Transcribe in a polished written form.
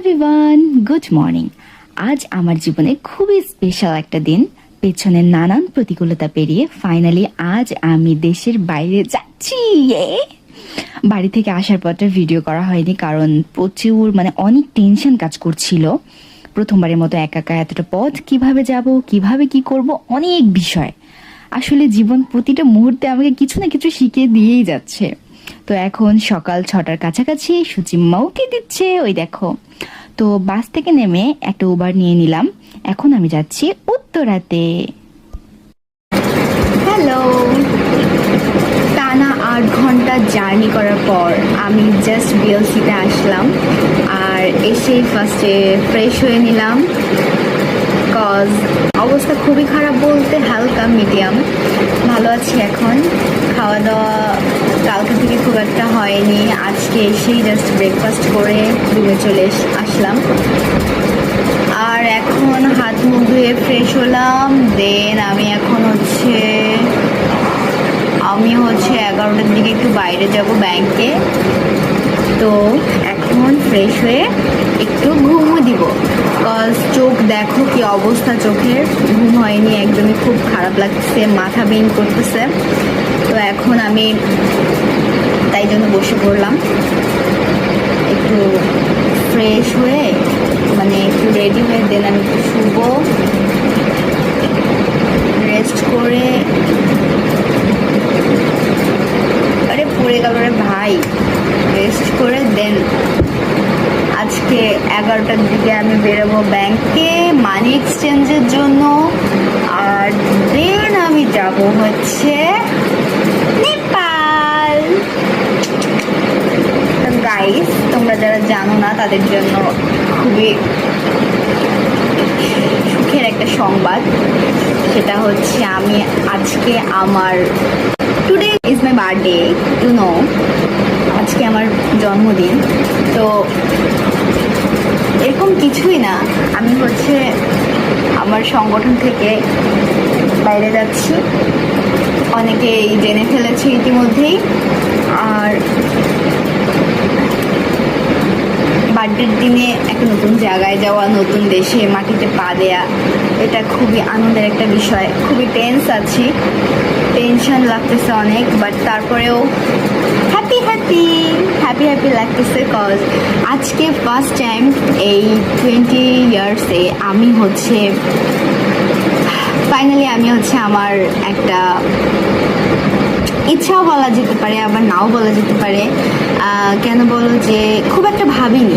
Everyone, good morning. আজ আমার জীবনে খুবই স্পেশাল একটা দিন। পেছনের নানান প্রতিকূলতা পেরিয়ে ফাইনালি আজ আমি দেশের বাইরে যাচ্ছি। বাড়ি থেকে আসার পরটা ভিডিও করা হয়নি, কারণ প্রচুর অনেক টেনশন কাজ করছিল। প্রথমবারের মতো একা একা এতটা পথ কিভাবে যাব, কিভাবে কি করব, অনেক বিষয়। আসলে জীবন প্রতিটা মুহূর্তে আমাকে কিছু না কিছু শিখিয়ে দিয়েই যাচ্ছে। তো এখন সকাল 6টার কাছাকাছি সুচিম্মাওকে দিচ্ছে, ওই দেখো। তো বাস থেকে নেমে একটা উবার নিয়ে নিলাম। এখন আমি যাচ্ছি উত্তরাতে। হ্যালো। টানা 8 ঘন্টা জার্নি করার পর আমি জাস্ট বিএলসিতে আসলাম, আর এসেই ফার্স্টে ফ্রেশ হয়ে নিলাম। কজ অবস্থা খুবই খারাপ বলতে হালকা মিডিয়াম, ভালো আছি এখন। খাওয়া দাওয়া কালকে থেকে খুব একটা হয়নি, আজকে এসেই জাস্ট ব্রেকফাস্ট করে রুমে চলে আসলাম। আর এখন হাত মুখ ধুয়ে ফ্রেশ হলাম। দেন আমি এখন হচ্ছে 11টার দিকে একটু বাইরে যাব ব্যাংকে। তো এখন ফ্রেশ হয়ে একটু ঘুমও দিব, কজ চোখ দেখো কি অবস্থা, চোখের ঘুম হয়নি একদমই, খুব খারাপ লাগছে, মাথা পেইন করতেছে। তো এখন আমি তাই জন্য বসে পড়লাম একটু ফ্রেশ হয়ে, একটু রেডি হয়ে। দেন আমি একটু শুবো, রেস্ট করে। আরে পড়ে গেল রে ভাই। রেস্ট করে দেন আজকে 11টার দিকে আমি বেরোবো ব্যাংকে মানি এক্সচেঞ্জের জন্য। আর দেন আমি যাব হচ্ছে নেপাল। গাইস, তোমরা যারা জানো না তাদের জন্য খুবই সুখের একটা সংবাদ, সেটা হচ্ছে আমি আজকে আমার today is my birthday, you know, আজকে আমার জন্মদিন। তো এরকম কিছুই না, আমি আমার সংগঠন থেকে বাইরে যাচ্ছি, অনেকেই জেনে ফেলেছে ইতিমধ্যেই। আর বার্থডের দিনে একটা নতুন জায়গায় যাওয়া, নতুন দেশে মাটিতে পা দেয়া, এটা খুবই আনন্দের একটা বিষয়। খুবই টেনশন লাগতেছে অনেক, বাট তারপরেও হ্যাপি লাগতেছে। কজ আজকে ফার্স্ট টাইম এই 20 ইয়ার্সে আমি ফাইনালি আমার একটা ইচ্ছাও বলা যেতে পারে, আবার নাও বলা যেতে পারে। কেন বলো যে খুব একটা ভাবিনি